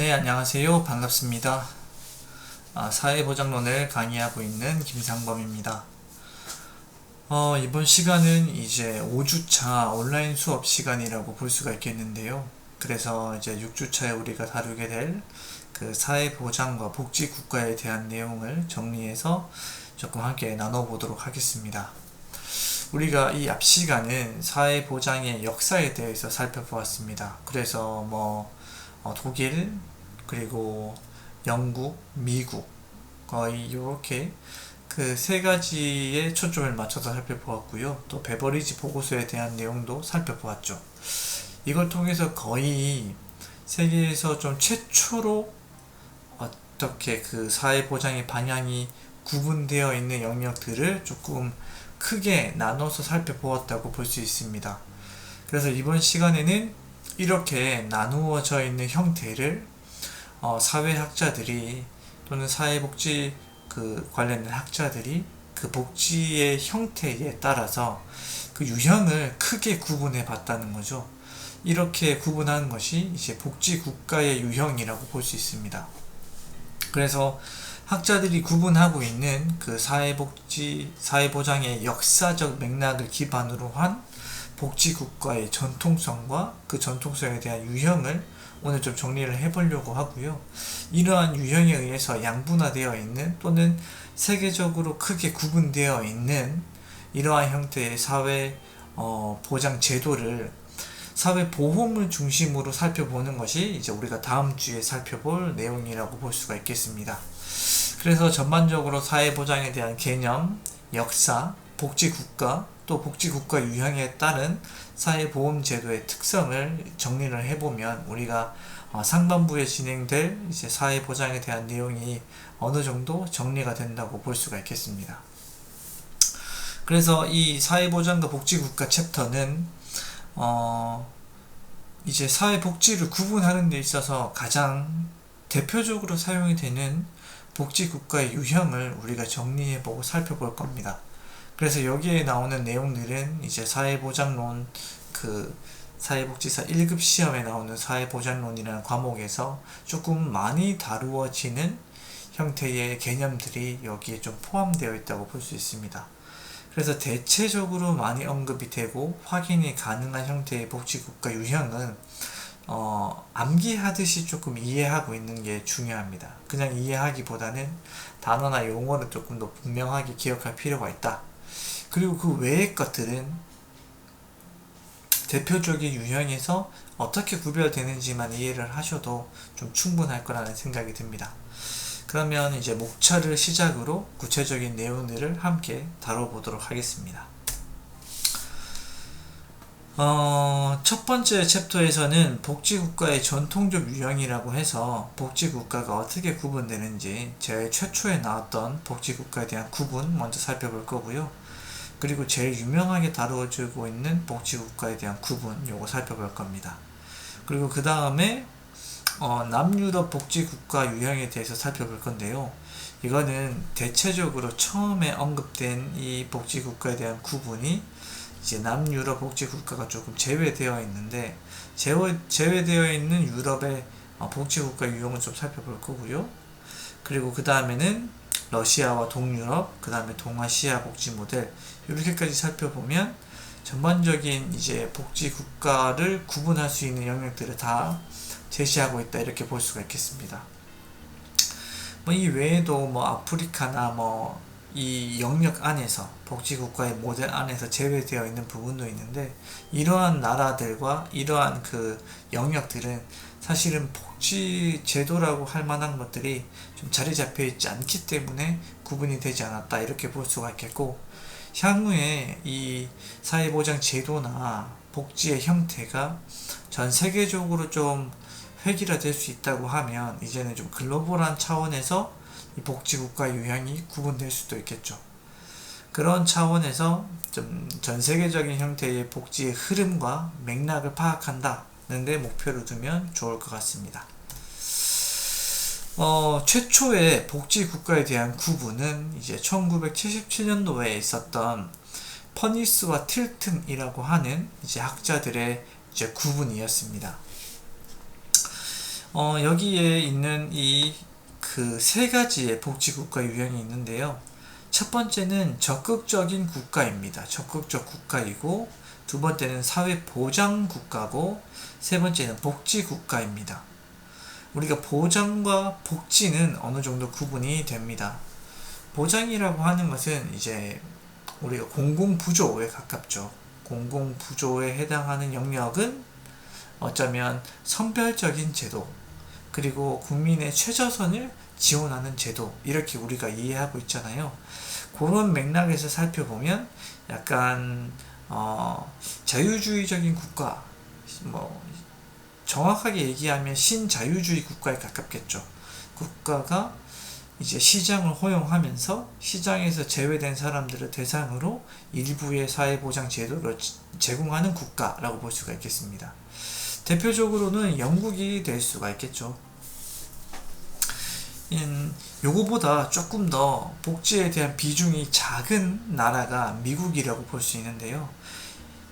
네, 안녕하세요. 반갑습니다. 사회보장론을 강의하고 있는 김상범입니다. 이번 시간은 이제 5주차 온라인 수업 시간이라고 볼 수가 있겠는데요. 그래서 이제 6주차에 우리가 다루게 될 그 사회보장과 복지국가에 대한 내용을 정리해서 조금 함께 나눠보도록 하겠습니다. 우리가 이 앞 시간은 사회보장의 역사에 대해서 살펴보았습니다. 그래서 독일, 그리고 영국, 미국, 거의 이렇게 그 세 가지에 초점을 맞춰서 살펴보았고요. 또 베버리지 보고서에 대한 내용도 살펴보았죠. 이걸 통해서 거의 세계에서 좀 최초로 어떻게 그 사회보장의 방향이 구분되어 있는 영역들을 조금 크게 나눠서 살펴보았다고 볼 수 있습니다. 그래서 이번 시간에는 이렇게 나누어져 있는 형태를 사회학자들이 또는 사회복지 관련된 학자들이 그 복지의 형태에 따라서 그 유형을 크게 구분해 봤다는 거죠. 이렇게 구분하는 것이 이제 복지국가의 유형이라고 볼 수 있습니다. 그래서 학자들이 구분하고 있는 그 사회보장의 역사적 맥락을 기반으로 한 복지국가의 전통성과 그 전통성에 대한 유형을 오늘 좀 정리를 해보려고 하고요. 이러한 유형에 의해서 양분화되어 있는 또는 세계적으로 크게 구분되어 있는 이러한 형태의 사회 보장 제도를 사회보험을 중심으로 살펴보는 것이 이제 우리가 다음 주에 살펴볼 내용이라고 볼 수가 있겠습니다. 그래서 전반적으로 사회보장에 대한 개념, 역사, 복지국가, 또 복지국가 유형에 따른 사회보험제도의 특성을 정리를 해보면 우리가 상반부에 진행될 이제 사회보장에 대한 내용이 어느 정도 정리가 된다고 볼 수가 있겠습니다. 그래서 이 사회보장과 복지국가 챕터는 이제 사회복지를 구분하는 데 있어서 가장 대표적으로 사용이 되는 복지국가의 유형을 우리가 정리해보고 살펴볼 겁니다. 그래서 여기에 나오는 내용들은 이제 사회보장론 사회복지사 1급 시험에 나오는 사회보장론이라는 과목에서 조금 많이 다루어지는 형태의 개념들이 여기에 좀 포함되어 있다고 볼 수 있습니다. 그래서 대체적으로 많이 언급이 되고 확인이 가능한 형태의 복지국가 유형은 암기하듯이 조금 이해하고 있는 게 중요합니다. 그냥 이해하기보다는 단어나 용어를 조금 더 분명하게 기억할 필요가 있다. 그리고 그 외의 것들은 대표적인 유형에서 어떻게 구별되는지만 이해를 하셔도 좀 충분할 거라는 생각이 듭니다. 그러면 이제 목차를 시작으로 구체적인 내용들을 함께 다뤄보도록 하겠습니다. 첫 번째 챕터에서는 복지국가의 전통적 유형이라고 해서 복지국가가 어떻게 구분되는지 제일 최초에 나왔던 복지국가에 대한 구분 먼저 살펴볼 거고요. 그리고 제일 유명하게 다루어지고 있는 복지국가에 대한 구분 요거 살펴볼 겁니다. 그리고 그 다음에 남유럽 복지국가 유형에 대해서 살펴볼 건데요. 이거는 대체적으로 처음에 언급된 이 복지국가에 대한 구분이 이제 남유럽 복지국가가 조금 제외되어 있는데 제외되어 있는 유럽의 복지국가 유형을 좀 살펴볼 거고요. 그리고 그 다음에는 러시아와 동유럽, 그 다음에 동아시아 복지 모델 이렇게까지 살펴보면 전반적인 이제 복지국가를 구분할 수 있는 영역들을 다 제시하고 있다 이렇게 볼 수가 있겠습니다. 이 외에도 아프리카나 이 영역 안에서 복지국가의 모델 안에서 제외되어 있는 부분도 있는데 이러한 나라들과 이러한 그 영역들은 사실은 복지 제도라고 할 만한 것들이 좀 자리 잡혀 있지 않기 때문에 구분이 되지 않았다 이렇게 볼 수가 있겠고, 향후에 이 사회보장 제도나 복지의 형태가 전 세계적으로 좀 획일화될 수 있다고 하면 이제는 좀 글로벌한 차원에서 이 복지국가 유형이 구분될 수도 있겠죠. 그런 차원에서 좀 전 세계적인 형태의 복지의 흐름과 맥락을 파악한다는 데 목표를 두면 좋을 것 같습니다. 최초의 복지국가에 대한 구분은 이제 1977년도에 있었던 퍼니스와 틸튼이라고 하는 이제 학자들의 이제 구분이었습니다. 여기에 있는 이 그 세 가지의 복지국가 유형이 있는데요. 첫 번째는 적극적인 국가입니다. 적극적 국가이고, 두 번째는 사회보장국가고, 세 번째는 복지국가입니다. 우리가 보장과 복지는 어느 정도 구분이 됩니다. 보장이라고 하는 것은 이제 우리가 공공부조에 가깝죠. 공공부조에 해당하는 영역은 어쩌면 선별적인 제도, 그리고 국민의 최저선을 지원하는 제도, 이렇게 우리가 이해하고 있잖아요. 그런 맥락에서 살펴보면 약간 자유주의적인 국가, 뭐 정확하게 얘기하면 신자유주의 국가에 가깝겠죠. 국가가 이제 시장을 허용하면서 시장에서 제외된 사람들을 대상으로 일부의 사회보장 제도를 제공하는 국가라고 볼 수가 있겠습니다. 대표적으로는 영국이 될 수가 있겠죠. 요거보다 조금 더 복지에 대한 비중이 작은 나라가 미국이라고 볼 수 있는데요.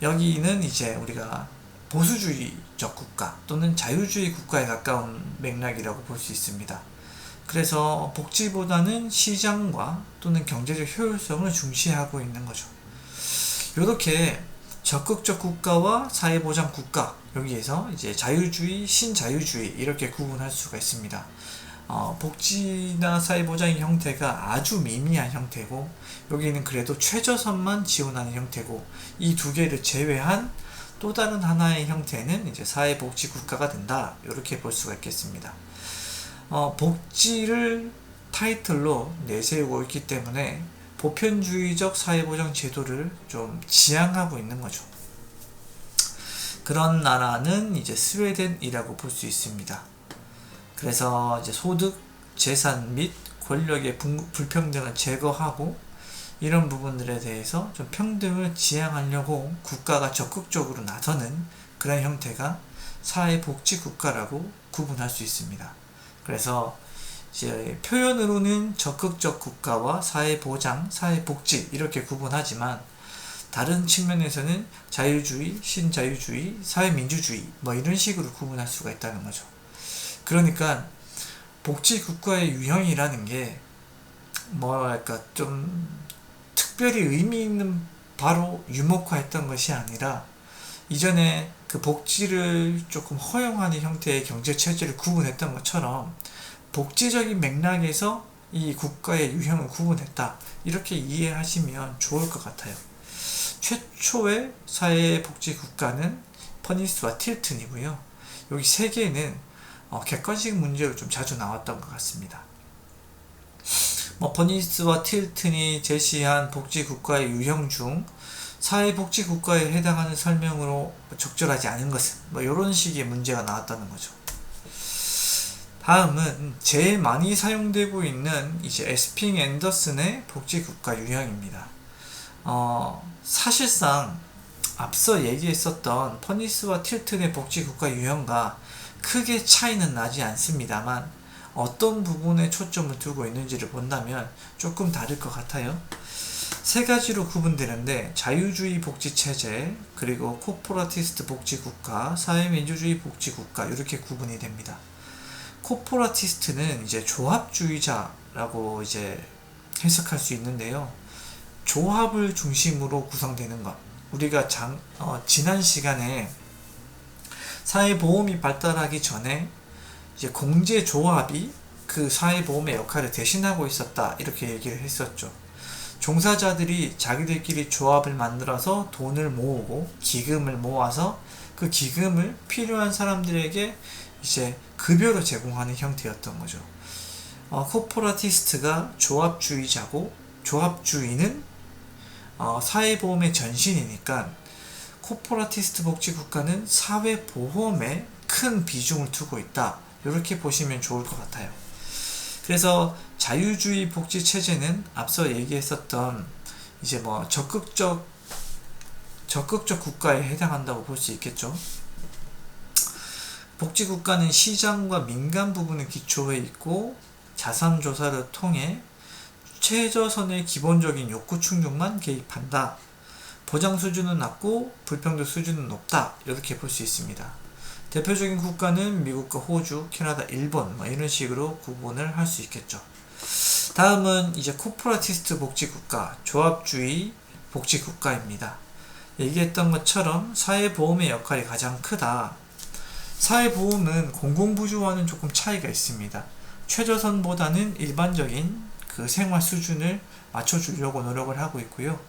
여기는 이제 우리가 보수주의적 국가 또는 자유주의 국가에 가까운 맥락이라고 볼 수 있습니다. 그래서 복지보다는 시장과 또는 경제적 효율성을 중시하고 있는 거죠. 이렇게 적극적 국가와 사회보장 국가, 여기에서 이제 자유주의, 신자유주의 이렇게 구분할 수가 있습니다. 복지나 사회보장의 형태가 아주 미미한 형태고, 여기는 그래도 최저선만 지원하는 형태고, 이 두 개를 제외한 또 다른 하나의 형태는 이제 사회복지 국가가 된다, 이렇게 볼 수가 있겠습니다. 복지를 타이틀로 내세우고 있기 때문에 보편주의적 사회보장 제도를 좀 지향하고 있는 거죠. 그런 나라는 이제 스웨덴이라고 볼 수 있습니다. 그래서 이제 소득, 재산 및 권력의 불평등을 제거하고 이런 부분들에 대해서 좀 평등을 지향하려고 국가가 적극적으로 나서는 그런 형태가 사회복지국가라고 구분할 수 있습니다. 그래서 이제 표현으로는 적극적 국가와 사회보장, 사회복지 이렇게 구분하지만 다른 측면에서는 자유주의, 신자유주의, 사회민주주의 뭐 이런 식으로 구분할 수가 있다는 거죠. 그러니까 복지국가의 유형이라는 게 뭐랄까 좀 특별히 의미 있는 바로 유목화했던 것이 아니라 이전에 그 복지를 조금 허용하는 형태의 경제체제를 구분했던 것처럼 복지적인 맥락에서 이 국가의 유형을 구분했다, 이렇게 이해하시면 좋을 것 같아요. 최초의 사회복지국가는 퍼니스와 틸튼이고요. 여기 세 개는 객관식 문제로 좀 자주 나왔던 것 같습니다. 퍼니스와 틸튼이 제시한 복지국가의 유형 중 사회복지국가에 해당하는 설명으로 적절하지 않은 것은 이런 식의 문제가 나왔다는 거죠. 다음은 제일 많이 사용되고 있는 이제 에스핑 앤더슨의 복지국가 유형입니다. 사실상 앞서 얘기했었던 퍼니스와 틸튼의 복지국가 유형과 크게 차이는 나지 않습니다만 어떤 부분에 초점을 두고 있는지를 본다면 조금 다를 것 같아요. 세 가지로 구분되는데 자유주의 복지체제, 그리고 코포라티스트 복지국가, 사회민주주의 복지국가 이렇게 구분이 됩니다. 코포라티스트는 이제 조합주의자라고 이제 해석할 수 있는데요. 조합을 중심으로 구성되는 것. 우리가 지난 시간에 사회보험이 발달하기 전에 이제 공제조합이 그 사회보험의 역할을 대신하고 있었다, 이렇게 얘기를 했었죠. 종사자들이 자기들끼리 조합을 만들어서 돈을 모으고 기금을 모아서 그 기금을 필요한 사람들에게 이제 급여로 제공하는 형태였던 거죠. 코포라티스트가 조합주의자고, 조합주의는 사회보험의 전신이니까 코포라티스트 복지국가는 사회보험에 큰 비중을 두고 있다, 이렇게 보시면 좋을 것 같아요. 그래서 자유주의 복지체제는 앞서 얘기했었던 이제 적극적 국가에 해당한다고 볼 수 있겠죠. 복지국가는 시장과 민간 부분을 기초해 있고 자산조사를 통해 최저선의 기본적인 욕구 충족만 개입한다. 보장 수준은 낮고 불평등 수준은 높다, 이렇게 볼 수 있습니다. 대표적인 국가는 미국과 호주, 캐나다, 일본 뭐 이런 식으로 구분을 할 수 있겠죠. 다음은 이제 코퍼레티스트 복지국가, 조합주의 복지국가입니다. 얘기했던 것처럼 사회보험의 역할이 가장 크다. 사회보험은 공공부주와는 조금 차이가 있습니다. 최저선보다는 일반적인 그 생활 수준을 맞춰주려고 노력을 하고 있고요.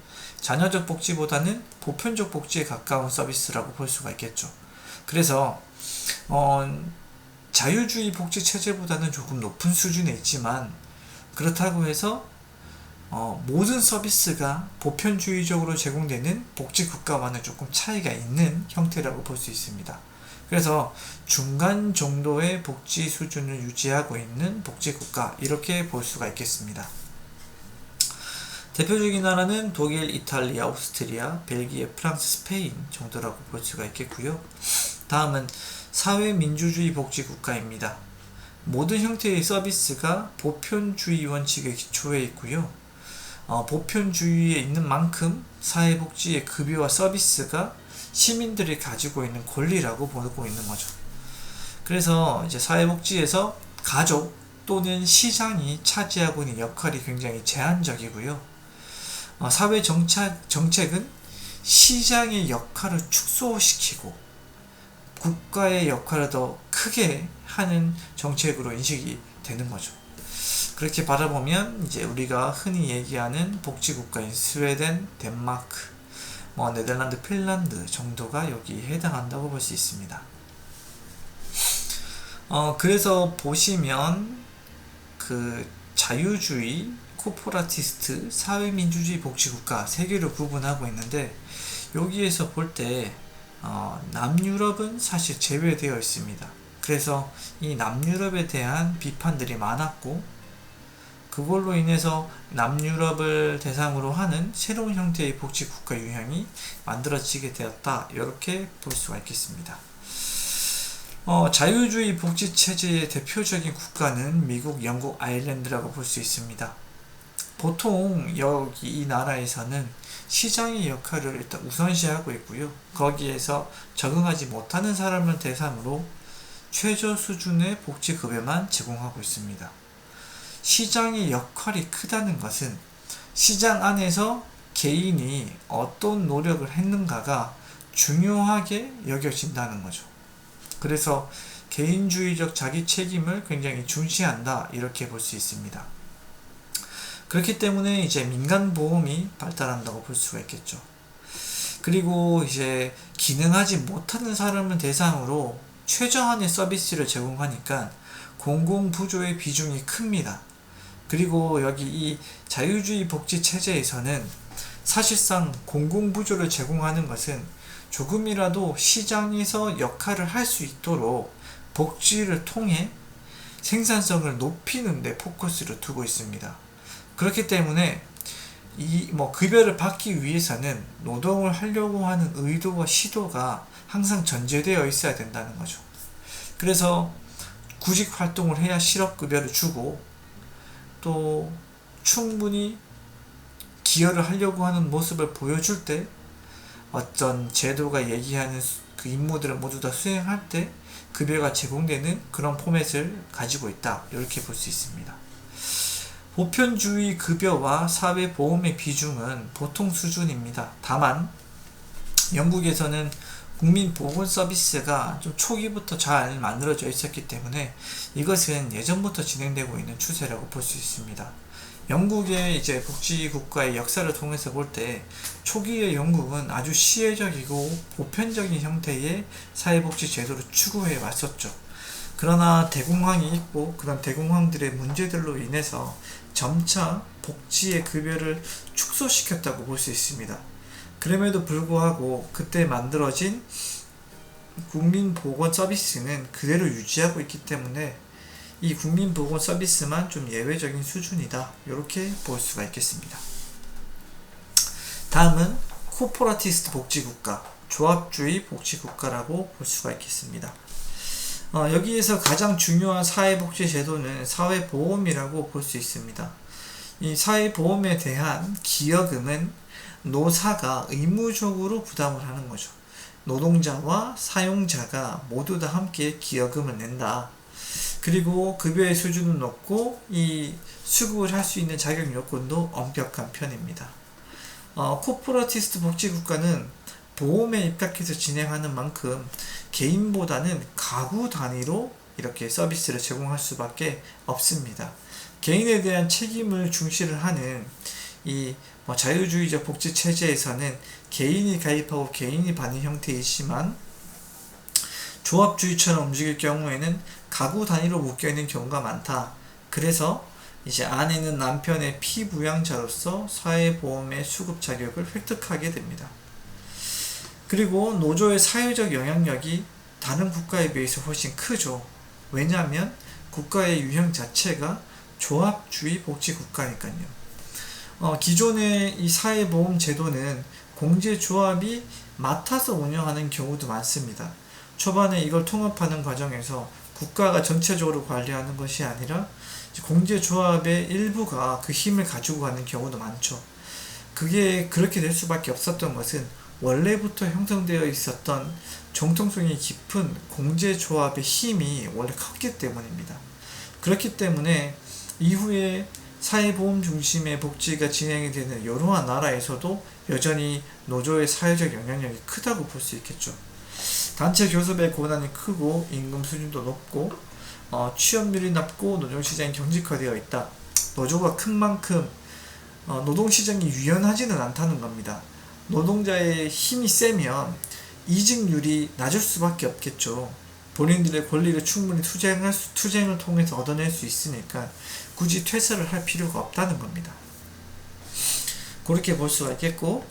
자녀적 복지보다는 보편적 복지에 가까운 서비스라고 볼 수가 있겠죠. 그래서 자유주의 복지 체제보다는 조금 높은 수준에 있지만, 그렇다고 해서 모든 서비스가 보편주의적으로 제공되는 복지국가와는 조금 차이가 있는 형태라고 볼 수 있습니다. 그래서 중간 정도의 복지 수준을 유지하고 있는 복지국가, 이렇게 볼 수가 있겠습니다. 대표적인 나라는 독일, 이탈리아, 오스트리아, 벨기에, 프랑스, 스페인 정도라고 볼 수가 있겠고요. 다음은 사회민주주의 복지국가입니다. 모든 형태의 서비스가 보편주의 원칙에 기초해 있고요. 보편주의에 있는 만큼 사회복지의 급여와 서비스가 시민들이 가지고 있는 권리라고 보고 있는 거죠. 그래서 이제 사회복지에서 가족 또는 시장이 차지하고 있는 역할이 굉장히 제한적이고요. 사회정책은 시장의 역할을 축소시키고 국가의 역할을 더 크게 하는 정책으로 인식이 되는 거죠. 그렇게 바라보면 이제 우리가 흔히 얘기하는 복지국가인 스웨덴, 덴마크, 네덜란드, 핀란드 정도가 여기에 해당한다고 볼 수 있습니다. 그래서 보시면 그 자유주의, 코퍼레티스트, 사회민주주의 복지국가 세 개로 구분하고 있는데, 여기에서 볼 때 남유럽은 사실 제외되어 있습니다. 그래서 이 남유럽에 대한 비판들이 많았고, 그걸로 인해서 남유럽을 대상으로 하는 새로운 형태의 복지국가 유형이 만들어지게 되었다, 이렇게 볼 수가 있겠습니다. 자유주의 복지체제의 대표적인 국가는 미국, 영국, 아일랜드라고 볼 수 있습니다. 보통 여기 이 나라에서는 시장의 역할을 일단 우선시하고 있고요. 거기에서 적응하지 못하는 사람을 대상으로 최저 수준의 복지급여만 제공하고 있습니다. 시장의 역할이 크다는 것은 시장 안에서 개인이 어떤 노력을 했는가가 중요하게 여겨진다는 거죠. 그래서 개인주의적 자기 책임을 굉장히 중시한다, 이렇게 볼 수 있습니다. 그렇기 때문에 이제 민간보험이 발달한다고 볼 수가 있겠죠. 그리고 이제 기능하지 못하는 사람을 대상으로 최저한의 서비스를 제공하니까 공공부조의 비중이 큽니다. 그리고 여기 이 자유주의 복지 체제에서는 사실상 공공부조를 제공하는 것은 조금이라도 시장에서 역할을 할 수 있도록 복지를 통해 생산성을 높이는 데 포커스를 두고 있습니다. 그렇기 때문에 이 급여를 받기 위해서는 노동을 하려고 하는 의도와 시도가 항상 전제되어 있어야 된다는 거죠. 그래서 구직 활동을 해야 실업급여를 주고, 또 충분히 기여를 하려고 하는 모습을 보여줄 때 어떤 제도가 얘기하는 그 임무들을 모두 다 수행할 때 급여가 제공되는 그런 포맷을 가지고 있다, 이렇게 볼 수 있습니다. 보편주의 급여와 사회보험의 비중은 보통 수준입니다. 다만 영국에서는 국민보건 서비스가 좀 초기부터 잘 만들어져 있었기 때문에 이것은 예전부터 진행되고 있는 추세라고 볼 수 있습니다. 영국의 이제 복지국가의 역사를 통해서 볼 때 초기의 영국은 아주 시혜적이고 보편적인 형태의 사회복지 제도를 추구해 왔었죠. 그러나 대공황이 있고 그런 대공황들의 문제들로 인해서 점차 복지의 급여를 축소시켰다고 볼 수 있습니다. 그럼에도 불구하고 그때 만들어진 국민보건 서비스는 그대로 유지하고 있기 때문에 이 국민보건 서비스만 좀 예외적인 수준이다, 이렇게 볼 수가 있겠습니다. 다음은 코퍼레티스트 복지국가, 조합주의 복지국가라고 볼 수가 있겠습니다. 여기에서 가장 중요한 사회복지 제도는 사회보험이라고 볼 수 있습니다. 이 사회보험에 대한 기여금은 노사가 의무적으로 부담을 하는 거죠. 노동자와 사용자가 모두 다 함께 기여금을 낸다. 그리고 급여의 수준은 높고 이 수급을 할 수 있는 자격 요건도 엄격한 편입니다. 코퍼러티스트 복지국가는 보험에 입각해서 진행하는 만큼 개인보다는 가구 단위로 이렇게 서비스를 제공할 수밖에 없습니다. 개인에 대한 책임을 중시를 하는 이 자유주의적 복지 체제에서는 개인이 가입하고 개인이 받는 형태이지만 조합주의처럼 움직일 경우에는 가구 단위로 묶여있는 경우가 많다. 그래서 이제 아내는 남편의 피부양자로서 사회보험의 수급 자격을 획득하게 됩니다. 그리고 노조의 사회적 영향력이 다른 국가에 비해서 훨씬 크죠. 왜냐하면 국가의 유형 자체가 조합주의 복지국가니까요. 기존의 이 사회보험 제도는 공제조합이 맡아서 운영하는 경우도 많습니다. 초반에 이걸 통합하는 과정에서 국가가 전체적으로 관리하는 것이 아니라 공제조합의 일부가 그 힘을 가지고 가는 경우도 많죠. 그게 그렇게 될 수밖에 없었던 것은 원래부터 형성되어 있었던 정통성이 깊은 공제조합의 힘이 원래 컸기 때문입니다. 그렇기 때문에 이후에 사회보험 중심의 복지가 진행이 되는 이러한 나라에서도 여전히 노조의 사회적 영향력이 크다고 볼 수 있겠죠. 단체 교섭의 권한이 크고 임금 수준도 높고 취업률이 낮고 노동시장이 경직화되어 있다. 노조가 큰 만큼 노동시장이 유연하지는 않다는 겁니다. 노동자의 힘이 세면 이직률이 낮을 수밖에 없겠죠. 본인들의 권리를 충분히 투쟁을 통해서 얻어낼 수 있으니까 굳이 퇴사를 할 필요가 없다는 겁니다. 그렇게 볼 수가 있겠고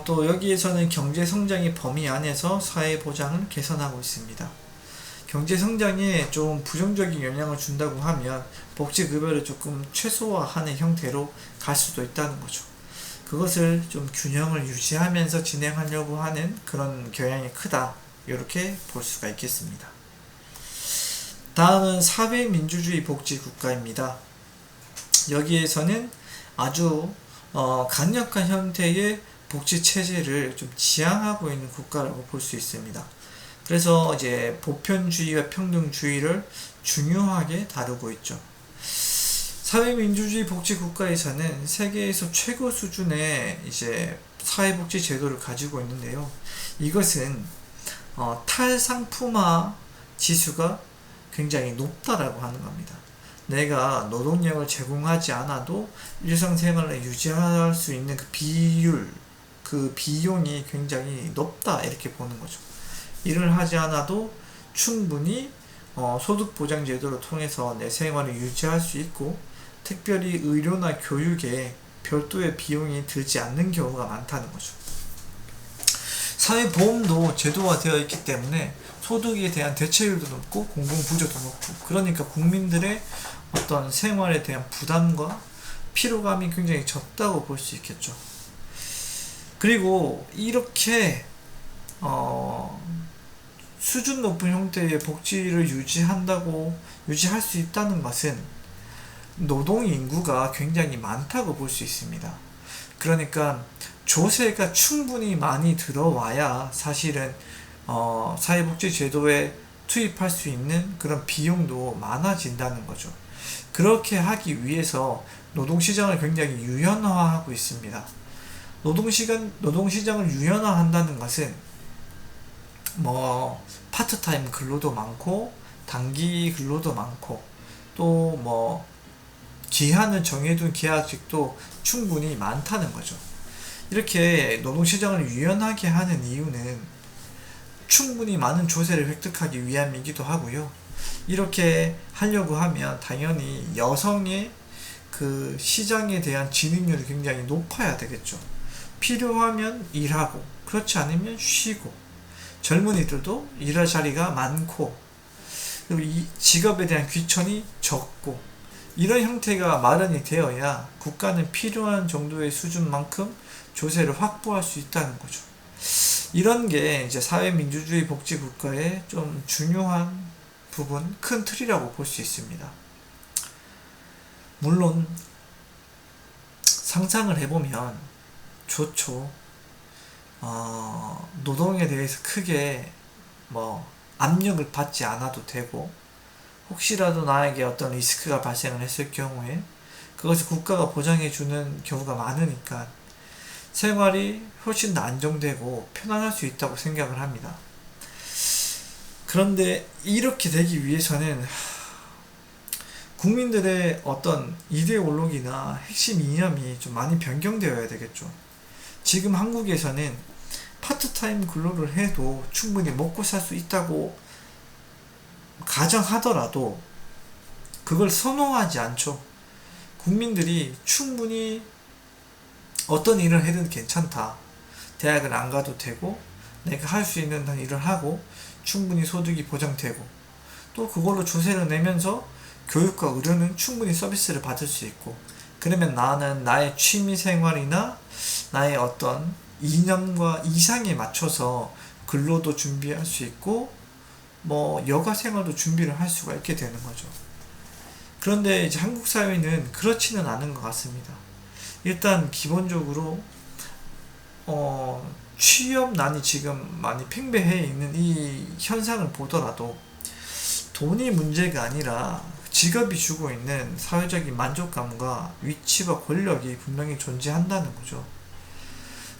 또 여기에서는 경제성장의 범위 안에서 사회보장을 개선하고 있습니다. 경제성장에 좀 부정적인 영향을 준다고 하면 복지급여를 조금 최소화하는 형태로 갈 수도 있다는 거죠. 그것을 좀 균형을 유지하면서 진행하려고 하는 그런 경향이 크다. 이렇게 볼 수가 있겠습니다. 다음은 사회민주주의 복지국가입니다. 여기에서는 아주 강력한 형태의 복지체제를 좀 지향하고 있는 국가라고 볼 수 있습니다. 그래서 이제 보편주의와 평등주의를 중요하게 다루고 있죠. 사회민주주의 복지국가에서는 세계에서 최고 수준의 이제 사회복지 제도를 가지고 있는데요. 이것은 탈상품화 지수가 굉장히 높다라고 하는 겁니다. 내가 노동력을 제공하지 않아도 일상생활을 유지할 수 있는 그 비율, 그 비용이 굉장히 높다 이렇게 보는 거죠. 일을 하지 않아도 충분히 소득보장제도를 통해서 내 생활을 유지할 수 있고 특별히 의료나 교육에 별도의 비용이 들지 않는 경우가 많다는 거죠. 사회보험도 제도화되어 있기 때문에 소득에 대한 대체율도 높고 공공부조도 높고 그러니까 국민들의 어떤 생활에 대한 부담과 피로감이 굉장히 적다고 볼 수 있겠죠. 그리고 이렇게 수준 높은 형태의 복지를 유지할 수 있다는 것은 노동 인구가 굉장히 많다고 볼 수 있습니다. 그러니까 조세가 충분히 많이 들어와야 사실은 사회복지 제도에 투입할 수 있는 그런 비용도 많아진다는 거죠. 그렇게 하기 위해서 노동시장을 굉장히 유연화하고 있습니다. 노동시장을 유연화한다는 것은 파트타임 근로도 많고 단기 근로도 많고 또 기한을 정해둔 계약직도 충분히 많다는 거죠. 이렇게 노동시장을 유연하게 하는 이유는 충분히 많은 조세를 획득하기 위함이기도 하고요. 이렇게 하려고 하면 당연히 여성의 그 시장에 대한 진입률이 굉장히 높아야 되겠죠. 필요하면 일하고 그렇지 않으면 쉬고 젊은이들도 일할 자리가 많고 그리고 이 직업에 대한 귀천이 적고 이런 형태가 마련이 되어야 국가는 필요한 정도의 수준만큼 조세를 확보할 수 있다는 거죠. 이런 게 이제 사회민주주의 복지국가의 좀 중요한 부분, 큰 틀이라고 볼 수 있습니다. 물론 상상을 해보면 좋죠. 노동에 대해서 크게 뭐 압력을 받지 않아도 되고, 혹시라도 나에게 어떤 리스크가 발생을 했을 경우에 그것을 국가가 보장해 주는 경우가 많으니까 생활이 훨씬 더 안정되고 편안할 수 있다고 생각을 합니다. 그런데 이렇게 되기 위해서는 국민들의 어떤 이데올로기나 핵심 이념이 좀 많이 변경되어야 되겠죠. 지금 한국에서는 파트타임 근로를 해도 충분히 먹고 살 수 있다고 가정하더라도 그걸 선호하지 않죠. 국민들이 충분히 어떤 일을 해도 괜찮다, 대학을 안 가도 되고 내가 할 수 있는 일을 하고 충분히 소득이 보장되고 또 그걸로 조세를 내면서 교육과 의료는 충분히 서비스를 받을 수 있고, 그러면 나는 나의 취미생활이나 나의 어떤 이념과 이상에 맞춰서 근로도 준비할 수 있고 뭐 여가생활도 준비를 할 수가 있게 되는 거죠. 그런데 이제 한국 사회는 그렇지는 않은 것 같습니다. 일단 기본적으로 취업난이 지금 많이 팽배해 있는 이 현상을 보더라도 돈이 문제가 아니라 직업이 주고 있는 사회적인 만족감과 위치와 권력이 분명히 존재한다는 거죠.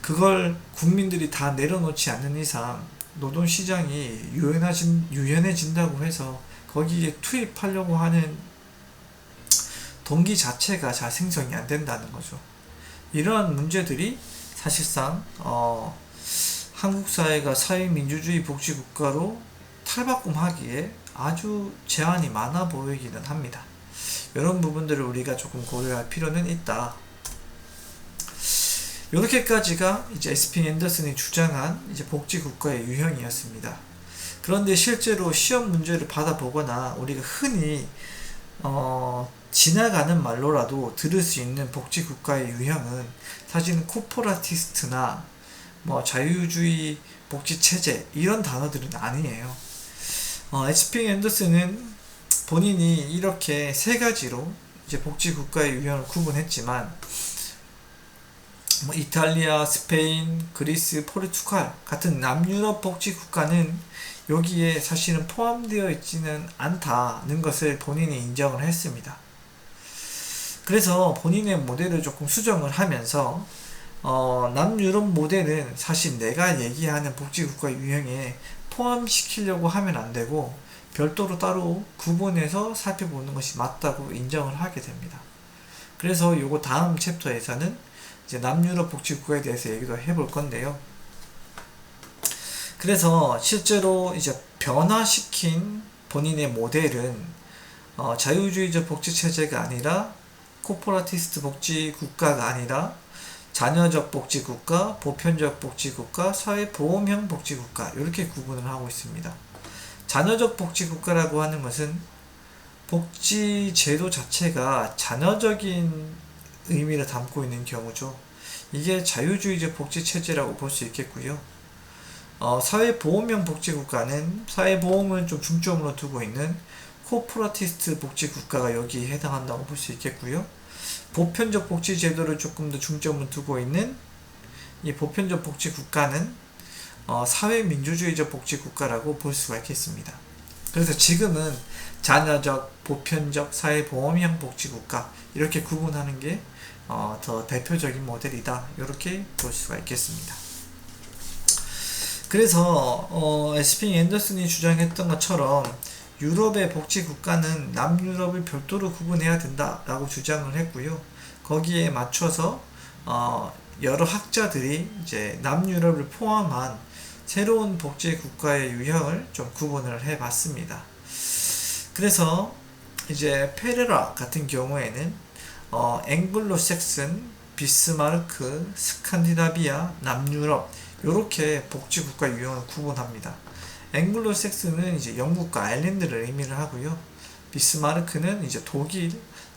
그걸 국민들이 다 내려놓지 않는 이상 노동시장이 유연해진다고 해서 거기에 투입하려고 하는 동기 자체가 잘 생성이 안 된다는 거죠. 이러한 문제들이 사실상 한국 사회가 사회민주주의 복지국가로 탈바꿈하기에 아주 제한이 많아 보이기는 합니다. 이런 부분들을 우리가 조금 고려할 필요는 있다. 이렇게까지가 이제 에스핑 앤더슨이 주장한 이제 복지국가의 유형이었습니다. 그런데 실제로 시험 문제를 받아보거나 우리가 흔히 지나가는 말로라도 들을 수 있는 복지국가의 유형은 사실은 코퍼라티스트나 뭐 자유주의 복지체제 이런 단어들은 아니에요. 에스핑 앤더슨은 본인이 이렇게 세 가지로 이제 복지국가의 유형을 구분했지만 이탈리아, 스페인, 그리스, 포르투갈 같은 남유럽 복지국가는 여기에 사실은 포함되어 있지는 않다는 것을 본인이 인정을 했습니다. 그래서 본인의 모델을 조금 수정을 하면서 남유럽 모델은 사실 내가 얘기하는 복지국가 유형에 포함시키려고 하면 안 되고 별도로 따로 구분해서 살펴보는 것이 맞다고 인정을 하게 됩니다. 그래서 요거 다음 챕터에서는 이제 남유럽 복지국가에 대해서 얘기도 해볼 건데요. 그래서 실제로 이제 변화시킨 본인의 모델은 자유주의적 복지체제가 아니라 코퍼라티스트 복지국가가 아니라 자녀적 복지국가, 보편적 복지국가, 사회보험형 복지국가 이렇게 구분을 하고 있습니다. 자녀적 복지국가라고 하는 것은 복지제도 자체가 자녀적인 의미를 담고 있는 경우죠. 이게 자유주의적 복지체제라고 볼 수 있겠고요. 사회보험형 복지국가는 사회보험을 좀 중점으로 두고 있는 코퍼라티스트 복지국가가 여기에 해당한다고 볼 수 있겠고요. 보편적 복지제도를 조금 더 중점을 두고 있는 이 보편적 복지국가는 사회민주주의적 복지국가라고 볼 수가 있겠습니다. 그래서 지금은 자녀적, 보편적, 사회보험형 복지국가 이렇게 구분하는 게 더 대표적인 모델이다 이렇게 볼 수가 있겠습니다. 그래서 에스핑 앤더슨이 주장했던 것처럼 유럽의 복지국가는 남유럽을 별도로 구분해야 된다라고 주장을 했고요. 거기에 맞춰서 여러 학자들이 이제 남유럽을 포함한 새로운 복지국가의 유형을 좀 구분을 해봤습니다. 그래서 이제 페레라 같은 경우에는 앵글로색슨, 비스마르크, 스칸디나비아, 남유럽 이렇게 복지국가 유형을 구분합니다. 앵글로색슨은 이제 영국과 아일랜드를 의미를 하고요. 비스마르크는 이제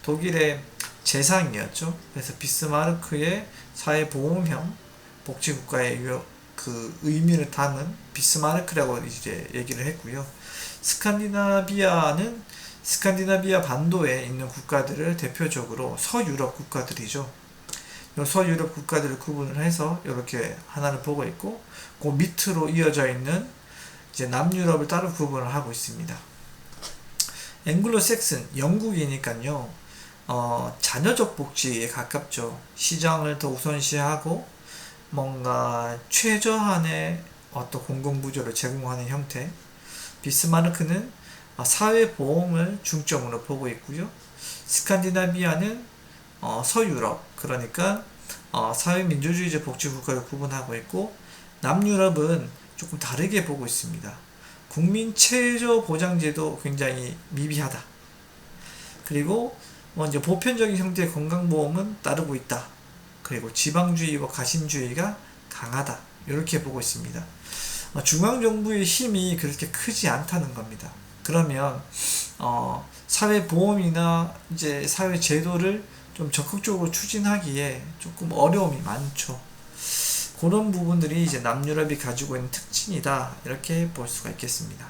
독일의 재상이었죠. 그래서 비스마르크의 사회보험형 복지국가의 그 의미를 담은 비스마르크라고 이제 얘기를 했고요. 스칸디나비아는 스칸디나비아 반도에 있는 국가들을 대표적으로 서유럽 국가들이죠. 요 서유럽 국가들을 구분을 해서 이렇게 하나를 보고 있고, 그 밑으로 이어져 있는 이제 남유럽을 따로 구분을 하고 있습니다. 앵글로색슨, 영국이니까요, 자녀적 복지에 가깝죠. 시장을 더 우선시하고 뭔가 최저한의 어떤 공공부조를 제공하는 형태. 비스마르크는 사회보험을 중점으로 보고 있고요. 스칸디나비아는 서유럽, 그러니까 사회민주주의적 복지국가를 구분하고 있고, 남유럽은 조금 다르게 보고 있습니다. 국민 최저 보장제도 굉장히 미비하다. 그리고 이제 보편적인 형태의 건강보험은 따르고 있다. 그리고 지방주의와 가신주의가 강하다. 이렇게 보고 있습니다. 중앙정부의 힘이 그렇게 크지 않다는 겁니다. 그러면 사회보험이나 이제 사회제도를 좀 적극적으로 추진하기에 조금 어려움이 많죠. 그런 부분들이 이제 남유럽이 가지고 있는 특징이다. 이렇게 볼 수가 있겠습니다.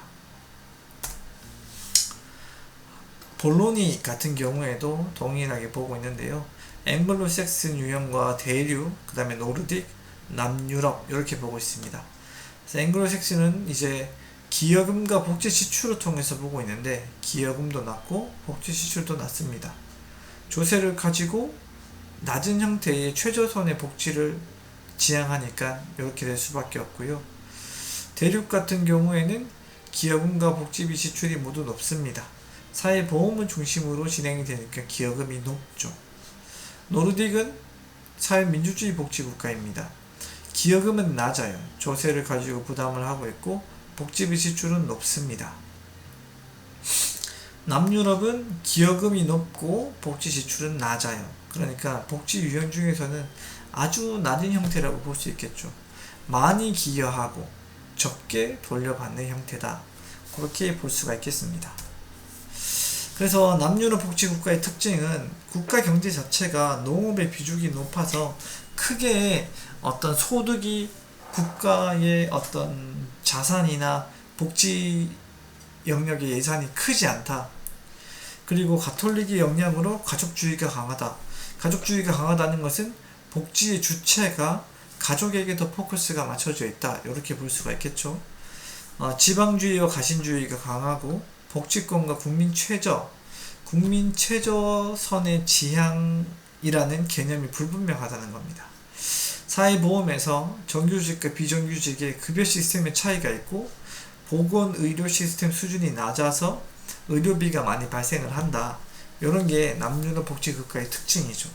볼로니 같은 경우에도 동일하게 보고 있는데요. 앵글로색슨 유형과 대륙, 그 다음에 노르딕, 남유럽 이렇게 보고 있습니다. 그래서 앵글로색슨은 이제 기여금과 복지 지출을 통해서 보고 있는데, 기여금도 낮고 복지 지출도 낮습니다. 조세를 가지고 낮은 형태의 최저선의 복지를 지향하니까 이렇게 될 수밖에 없고요. 대륙 같은 경우에는 기여금과 복지비 지출이 모두 높습니다. 사회보험을 중심으로 진행이 되니까 기여금이 높죠. 노르딕은 사회민주주의 복지국가입니다. 기여금은 낮아요. 조세를 가지고 부담을 하고 있고 복지비 지출은 높습니다. 남유럽은 기여금이 높고 복지 지출은 낮아요. 그러니까 복지 유형 중에서는 아주 낮은 형태라고 볼 수 있겠죠. 많이 기여하고 적게 돌려받는 형태다. 그렇게 볼 수가 있겠습니다. 그래서 남유럽 복지국가의 특징은 국가 경제 자체가 농업의 비중이 높아서 크게 어떤 소득이 국가의 어떤 자산이나 복지 영역의 예산이 크지 않다. 그리고 가톨릭의 영향으로 가족주의가 강하다. 가족주의가 강하다는 것은 복지의 주체가 가족에게 더 포커스가 맞춰져 있다. 이렇게 볼 수가 있겠죠. 지방주의와 가신주의가 강하고 복지권과 국민 최저선의 지향이라는 개념이 불분명하다는 겁니다. 사회보험에서 정규직과 비정규직의 급여 시스템의 차이가 있고, 보건의료 시스템 수준이 낮아서 의료비가 많이 발생을 한다. 이런 게 남유럽 복지국가의 특징이죠.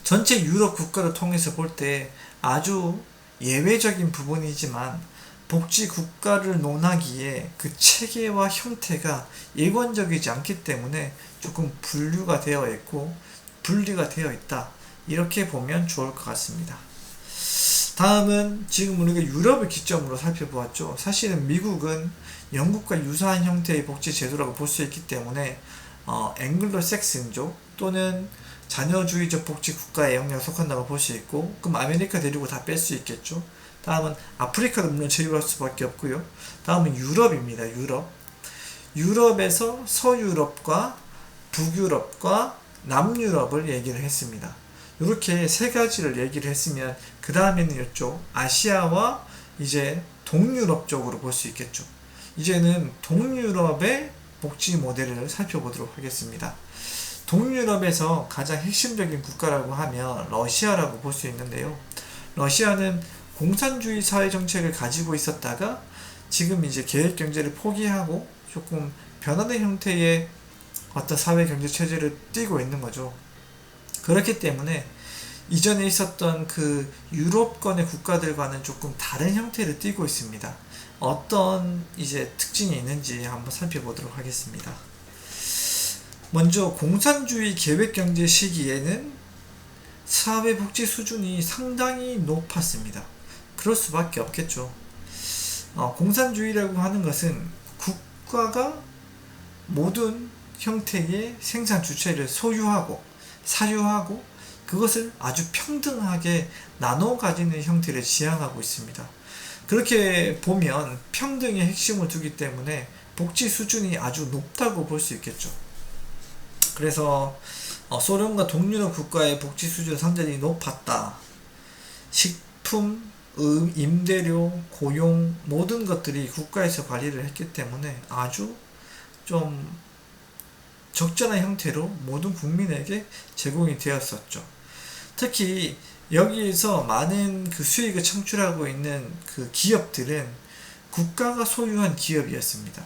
전체 유럽 국가를 통해서 볼 때 아주 예외적인 부분이지만 복지국가를 논하기에 그 체계와 형태가 일관적이지 않기 때문에 조금 분류가 되어 있고 분리가 되어 있다. 이렇게 보면 좋을 것 같습니다. 다음은 지금 우리가 유럽을 기점으로 살펴보았죠. 사실은 미국은 영국과 유사한 형태의 복지 제도라고 볼 수 있기 때문에 앵글로색슨족 또는 자녀주의적 복지 국가의 영역에 속한다고 볼 수 있고, 그럼 아메리카 대륙을 다 뺄 수 있겠죠. 다음은 아프리카도 물론 제외할 수밖에 없고요. 다음은 유럽입니다. 유럽에서 서유럽과 북유럽과 남유럽을 얘기를 했습니다. 이렇게 세 가지를 얘기를 했으면 그 다음에는 이쪽 아시아와 이제 동유럽 쪽으로 볼 수 있겠죠. 이제는 동유럽의 복지 모델을 살펴보도록 하겠습니다. 동유럽에서 가장 핵심적인 국가라고 하면 러시아라고 볼 수 있는데요. 러시아는 공산주의 사회 정책을 가지고 있었다가 지금 이제 계획 경제를 포기하고 조금 변화된 형태의 어떤 사회 경제 체제를 띠고 있는 거죠. 그렇기 때문에 이전에 있었던 그 유럽권의 국가들과는 조금 다른 형태를 띠고 있습니다. 어떤 이제 특징이 있는지 한번 살펴보도록 하겠습니다. 먼저 공산주의 계획경제 시기에는 사회복지 수준이 상당히 높았습니다. 그럴 수밖에 없겠죠. 공산주의라고 하는 것은 국가가 모든 형태의 생산 주체를 소유하고 사유하고 그것을 아주 평등하게 나눠 가지는 형태를 지향하고 있습니다. 그렇게 보면 평등의 핵심을 두기 때문에 복지 수준이 아주 높다고 볼 수 있겠죠. 그래서 소련과 동유럽 국가의 복지 수준 상당히 높았다. 식품, 임대료, 고용 모든 것들이 국가에서 관리를 했기 때문에 아주 좀 적절한 형태로 모든 국민에게 제공이 되었었죠. 특히 여기에서 많은 그 수익을 창출하고 있는 그 기업들은 국가가 소유한 기업이었습니다.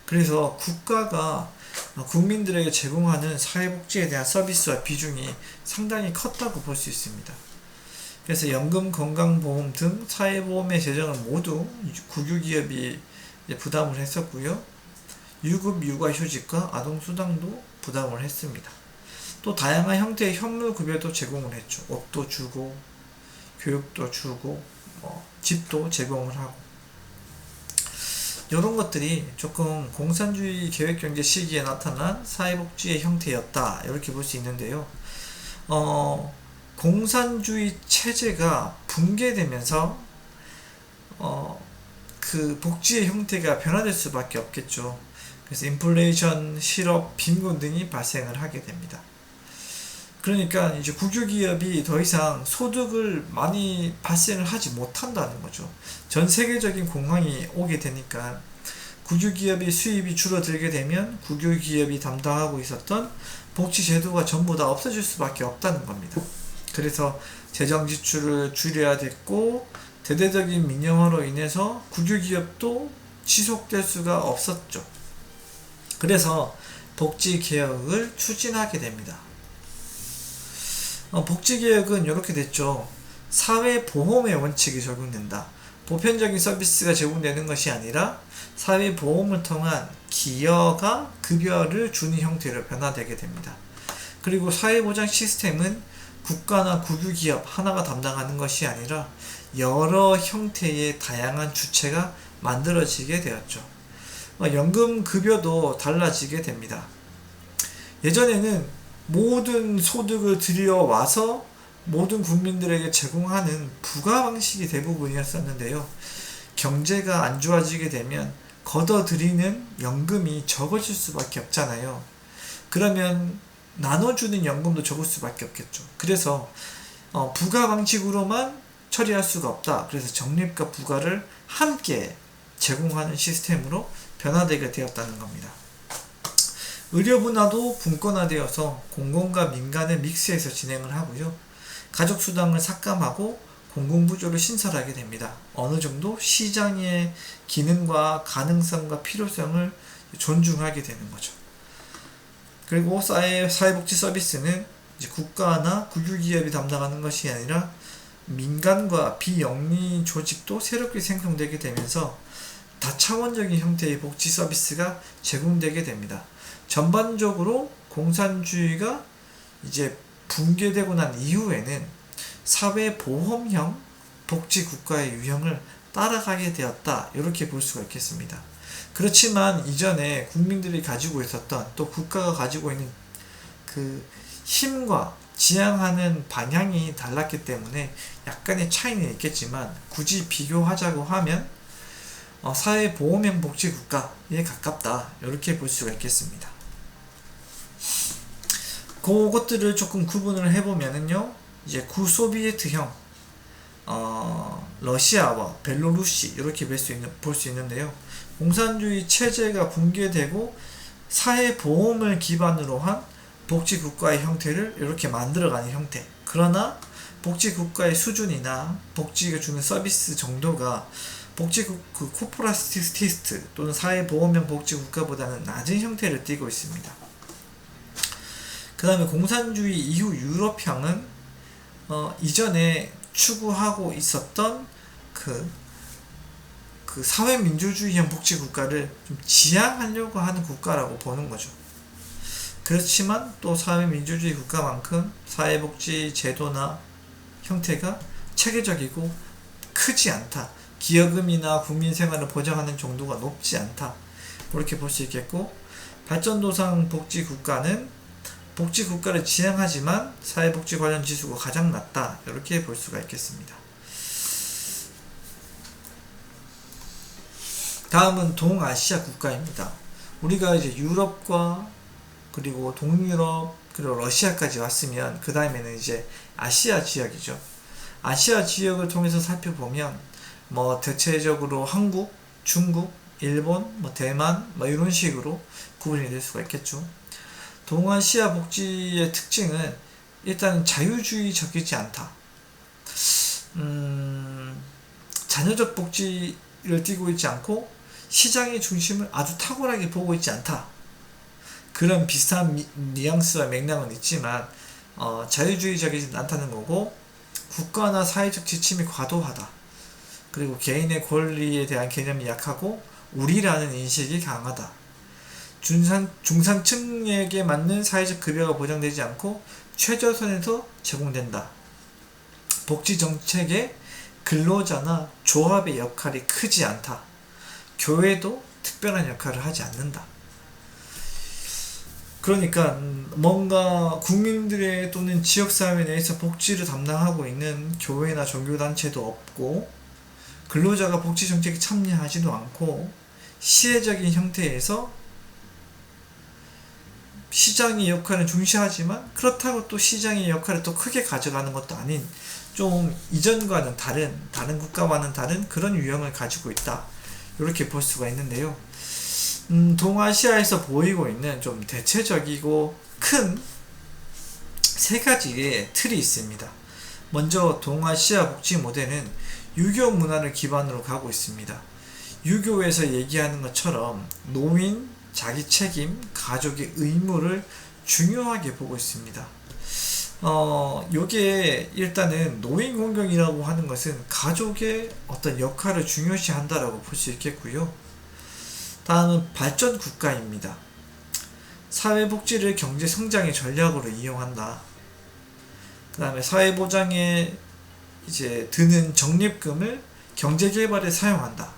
그래서 국가가 국민들에게 제공하는 사회복지에 대한 서비스와 비중이 상당히 컸다고 볼 수 있습니다. 그래서 연금, 건강보험 등 사회보험의 재정을 모두 국유기업이 부담을 했었고요. 유급, 육아휴직과 아동수당도 부담을 했습니다. 또 다양한 형태의 현물급여도 제공을 했죠. 옷도 주고 교육도 주고 집도 제공을 하고 이런 것들이 조금 공산주의 계획경제 시기에 나타난 사회복지의 형태였다 이렇게 볼 수 있는데요. 공산주의 체제가 붕괴되면서 그 복지의 형태가 변화될 수밖에 없겠죠. 그래서 인플레이션, 실업, 빈곤 등이 발생을 하게 됩니다. 그러니까 이제 국유기업이 더 이상 소득을 많이 발생을 하지 못한다는 거죠. 전 세계적인 공황이 오게 되니까 국유기업의 수입이 줄어들게 되면 국유기업이 담당하고 있었던 복지제도가 전부 다 없어질 수밖에 없다는 겁니다. 그래서 재정 지출을 줄여야 됐고 대대적인 민영화로 인해서 국유기업도 지속될 수가 없었죠. 그래서 복지개혁을 추진하게 됩니다. 복지개혁은 이렇게 됐죠. 사회보험의 원칙이 적용된다. 보편적인 서비스가 제공되는 것이 아니라 사회보험을 통한 기여가 급여를 주는 형태로 변화되게 됩니다. 그리고 사회보장 시스템은 국가나 국유기업 하나가 담당하는 것이 아니라 여러 형태의 다양한 주체가 만들어지게 되었죠. 연금급여도 달라지게 됩니다. 예전에는 모든 소득을 들여와서 모든 국민들에게 제공하는 부가 방식이 대부분이었었는데요. 경제가 안 좋아지게 되면 걷어들이는 연금이 적어질 수밖에 없잖아요. 그러면 나눠주는 연금도 적을 수밖에 없겠죠. 그래서 부가 방식으로만 처리할 수가 없다. 그래서 적립과 부가를 함께 제공하는 시스템으로 변화되게 되었다는 겁니다. 의료 분야도 분권화되어서 공공과 민간을 믹스해서 진행을 하고요. 가족수당을 삭감하고 공공부조를 신설하게 됩니다. 어느 정도 시장의 기능과 가능성과 필요성을 존중하게 되는 거죠. 그리고 사회복지 서비스는 이제 국가나 국유기업이 담당하는 것이 아니라 민간과 비영리 조직도 새롭게 생성되게 되면서 다차원적인 형태의 복지 서비스가 제공되게 됩니다. 전반적으로 공산주의가 이제 붕괴되고 난 이후에는 사회보험형 복지국가의 유형을 따라가게 되었다. 이렇게 볼 수가 있겠습니다. 그렇지만 이전에 국민들이 가지고 있었던 또 국가가 가지고 있는 그 힘과 지향하는 방향이 달랐기 때문에 약간의 차이는 있겠지만 굳이 비교하자고 하면 사회보험형 복지국가에 가깝다. 이렇게 볼 수가 있겠습니다. 그것들을 조금 구분을 해보면은요, 이제 구소비에트형, 러시아와 벨로루시 이렇게 볼 수 있는데요. 공산주의 체제가 붕괴되고 사회보험을 기반으로 한 복지국가의 형태를 이렇게 만들어가는 형태. 그러나 복지국가의 수준이나 복지가 주는 서비스 정도가 복지국 코퍼라티스트 또는 사회보험형 복지국가보다는 낮은 형태를 띠고 있습니다. 그 다음에 공산주의 이후 유럽형은 이전에 추구하고 있었던 그 사회민주주의형 복지국가를 좀 지향하려고 하는 국가라고 보는 거죠. 그렇지만 또 사회민주주의 국가만큼 사회복지 제도나 형태가 체계적이고 크지 않다. 기여금이나 국민생활을 보장하는 정도가 높지 않다. 그렇게 볼 수 있겠고, 발전도상 복지국가는 복지국가를 지향하지만 사회복지 관련 지수가 가장 낮다. 이렇게 볼 수가 있겠습니다. 다음은 동아시아 국가입니다. 우리가 이제 유럽과 그리고 동유럽, 그리고 러시아까지 왔으면 그 다음에는 이제 아시아 지역이죠. 아시아 지역을 통해서 살펴보면 뭐 대체적으로 한국, 중국, 일본, 뭐 대만 뭐 이런 식으로 구분이 될 수가 있겠죠. 동아시아 복지의 특징은 일단 자유주의적이지 않다. 자녀적 복지를 띠고 있지 않고 시장의 중심을 아주 탁월하게 보고 있지 않다. 그런 비슷한 뉘앙스와 맥락은 있지만 자유주의적이지 않다는 거고, 국가나 사회적 지침이 과도하다. 그리고 개인의 권리에 대한 개념이 약하고 우리라는 인식이 강하다. 중산층에게 맞는 사회적 급여가 보장되지 않고 최저선에서 제공된다. 복지정책에 근로자나 조합의 역할이 크지 않다. 교회도 특별한 역할을 하지 않는다. 그러니까 뭔가 국민들의 또는 지역사회 내에서 복지를 담당하고 있는 교회나 종교단체도 없고, 근로자가 복지정책에 참여하지도 않고, 시혜적인 형태에서 시장의 역할을 중시하지만 그렇다고 또 시장의 역할을 또 크게 가져가는 것도 아닌, 좀 이전과는 다른 국가와는 다른 그런 유형을 가지고 있다. 이렇게 볼 수가 있는데요. 동아시아에서 보이고 있는 좀 대체적이고 큰 세 가지의 틀이 있습니다. 먼저 동아시아 복지 모델은 유교 문화를 기반으로 가고 있습니다. 유교에서 얘기하는 것처럼 노인, 자기 책임, 가족의 의무를 중요하게 보고 있습니다. 요게 일단은 노인 공경이라고 하는 것은 가족의 어떤 역할을 중요시 한다라고 볼 수 있겠고요. 다음은 발전 국가입니다. 사회복지를 경제 성장의 전략으로 이용한다. 그 다음에 사회보장에 이제 드는 적립금을 경제개발에 사용한다.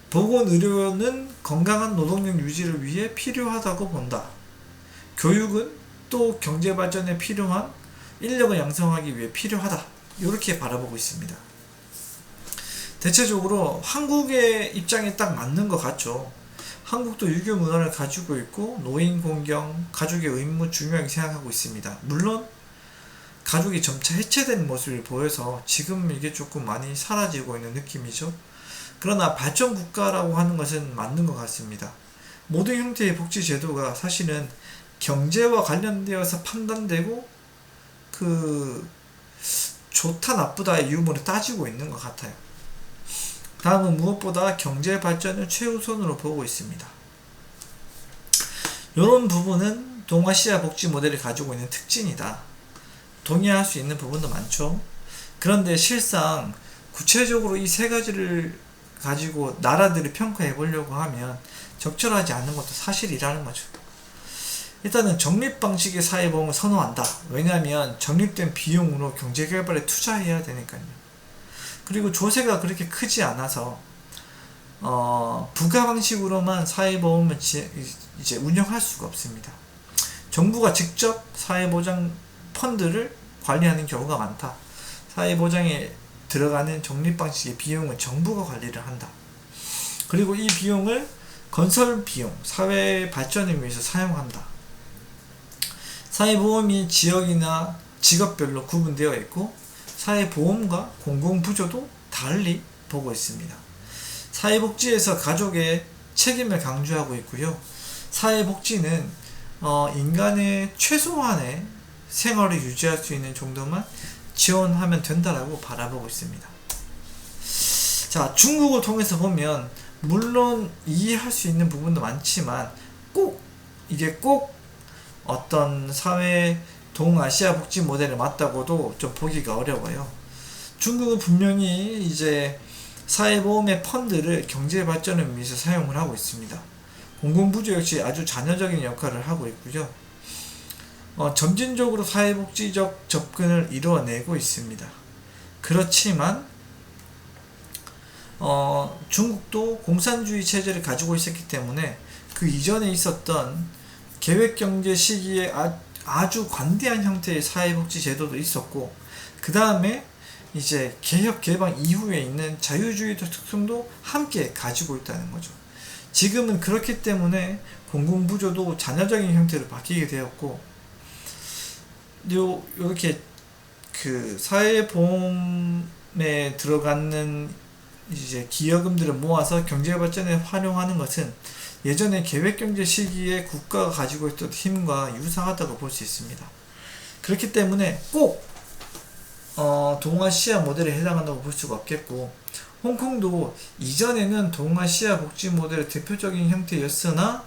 보건의료는 건강한 노동력 유지를 위해 필요하다고 본다. 교육은 또 경제발전에 필요한 인력을 양성하기 위해 필요하다. 이렇게 바라보고 있습니다. 대체적으로 한국의 입장에 딱 맞는 것 같죠. 한국도 유교 문화를 가지고 있고 노인 공경, 가족의 의무 중요하게 생각하고 있습니다. 물론 가족이 점차 해체되는 모습을 보여서 지금 이게 조금 많이 사라지고 있는 느낌이죠. 그러나 발전 국가라고 하는 것은 맞는 것 같습니다. 모든 형태의 복지 제도가 사실은 경제와 관련되어서 판단되고 좋다 나쁘다의 유무를 따지고 있는 것 같아요. 다음은 무엇보다 경제 발전을 최우선으로 보고 있습니다. 이런 부분은 동아시아 복지 모델이 가지고 있는 특징이다. 동의할 수 있는 부분도 많죠. 그런데 실상 구체적으로 이 세 가지를 가지고 나라들을 평가해 보려고 하면 적절하지 않는 것도 사실이라는 거죠. 일단은 적립 방식의 사회보험을 선호한다. 왜냐하면 적립된 비용으로 경제개발에 투자해야 되니까요. 그리고 조세가 그렇게 크지 않아서 부가 방식으로만 사회보험을 이제 운영할 수가 없습니다. 정부가 직접 사회보장 펀드를 관리하는 경우가 많다. 사회보장에 들어가는 적립 방식의 비용은 정부가 관리를 한다. 그리고 이 비용을 건설 비용, 사회 발전을 위해서 사용한다. 사회보험이 지역이나 직업별로 구분되어 있고 사회보험과 공공부조도 달리 보고 있습니다. 사회복지에서 가족의 책임을 강조하고 있고요. 사회복지는 인간의 최소한의 생활을 유지할 수 있는 정도만 지원하면 된다라고 바라보고 있습니다. 자, 중국을 통해서 보면 물론 이해할 수 있는 부분도 많지만 이게 꼭 어떤 사회 동아시아 복지 모델에 맞다고도 좀 보기가 어려워요. 중국은 분명히 이제 사회보험의 펀드를 경제 발전을 위해서 사용을 하고 있습니다. 공공부조 역시 아주 자녀적인 역할을 하고 있고요. 점진적으로 사회복지적 접근을 이루어내고 있습니다. 그렇지만 중국도 공산주의 체제를 가지고 있었기 때문에 그 이전에 있었던 계획경제 시기에 아주 관대한 형태의 사회복지 제도도 있었고, 그 다음에 이제 개혁 개방 이후에 있는 자유주의적 특성도 함께 가지고 있다는 거죠. 지금은 그렇기 때문에 공공부조도 잔여적인 형태로 바뀌게 되었고, 요렇게 그 사회보험에 들어가는 이제 기여금들을 모아서 경제발전에 활용하는 것은 예전에 계획경제 시기에 국가가 가지고 있던 힘과 유사하다고 볼 수 있습니다. 그렇기 때문에 꼭 동아시아 모델에 해당한다고 볼 수가 없겠고, 홍콩도 이전에는 동아시아 복지 모델의 대표적인 형태였으나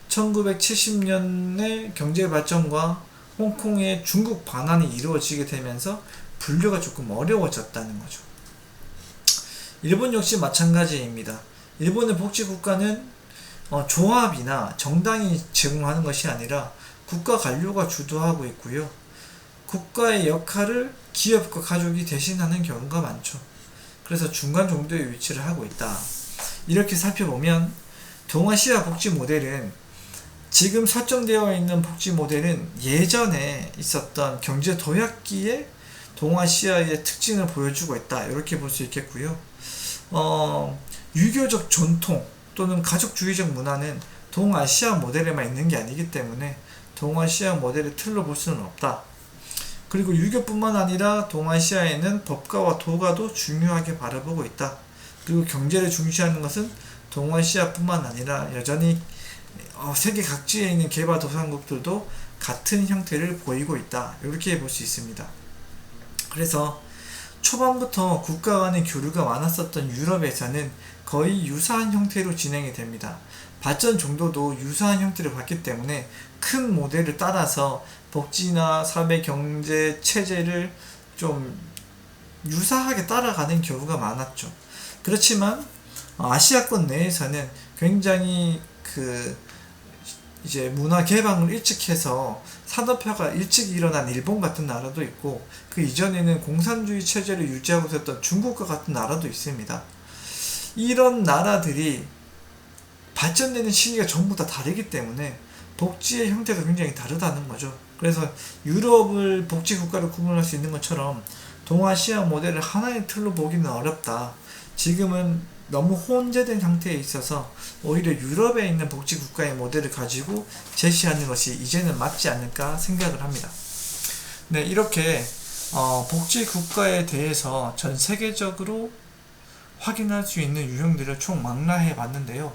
1970년의 경제발전과 홍콩의 중국 반환이 이루어지게 되면서 분류가 조금 어려워졌다는 거죠. 일본 역시 마찬가지입니다. 일본의 복지국가는 조합이나 정당이 제공하는 것이 아니라 국가 관료가 주도하고 있고요. 국가의 역할을 기업과 가족이 대신하는 경우가 많죠. 그래서 중간 정도의 위치를 하고 있다. 이렇게 살펴보면 동아시아 복지 모델은, 지금 설정되어 있는 복지 모델은 예전에 있었던 경제 도약기의 동아시아의 특징을 보여주고 있다. 이렇게 볼 수 있겠고요. 유교적 전통 또는 가족주의적 문화는 동아시아 모델에만 있는 게 아니기 때문에 동아시아 모델의 틀로 볼 수는 없다. 그리고 유교뿐만 아니라 동아시아에는 법가와 도가도 중요하게 바라보고 있다. 그리고 경제를 중시하는 것은 동아시아뿐만 아니라 여전히 세계 각지에 있는 개발도상국들도 같은 형태를 보이고 있다. 이렇게 볼 수 있습니다. 그래서 초반부터 국가 간의 교류가 많았었던 유럽에서는 거의 유사한 형태로 진행이 됩니다. 발전 정도도 유사한 형태를 봤기 때문에 큰 모델을 따라서 복지나 사회 경제 체제를 좀 유사하게 따라가는 경우가 많았죠. 그렇지만 아시아권 내에서는 굉장히 이제 문화 개방을 일찍 해서 산업화가 일찍 일어난 일본 같은 나라도 있고, 그 이전에는 공산주의 체제를 유지하고 있었던 중국과 같은 나라도 있습니다. 이런 나라들이 발전되는 시기가 전부 다 다르기 때문에 복지의 형태가 굉장히 다르다는 거죠. 그래서 유럽을 복지국가로 구분할 수 있는 것처럼 동아시아 모델을 하나의 틀로 보기는 어렵다. 지금은 너무 혼재된 상태에 있어서 오히려 유럽에 있는 복지국가의 모델을 가지고 제시하는 것이 이제는 맞지 않을까 생각을 합니다. 네, 이렇게 복지국가에 대해서 전 세계적으로 확인할 수 있는 유형들을 총 망라해 봤는데요.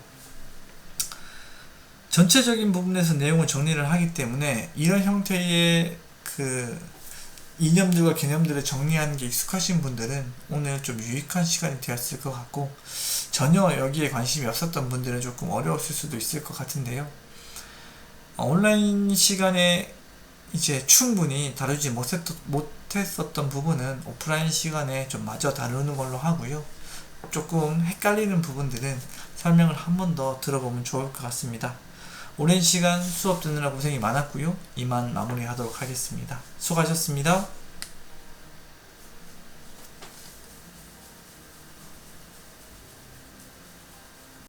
전체적인 부분에서 내용을 정리를 하기 때문에 이런 형태의 이념들과 개념들을 정리하는 게 익숙하신 분들은 오늘 좀 유익한 시간이 되었을 것 같고, 전혀 여기에 관심이 없었던 분들은 조금 어려웠을 수도 있을 것 같은데요. 온라인 시간에 이제 충분히 다루지 못했었던 부분은 오프라인 시간에 좀 마저 다루는 걸로 하고요. 조금 헷갈리는 부분들은 설명을 한 번 더 들어보면 좋을 것 같습니다. 오랜 시간 수업 듣느라 고생이 많았고요. 이만 마무리하도록 하겠습니다. 수고하셨습니다.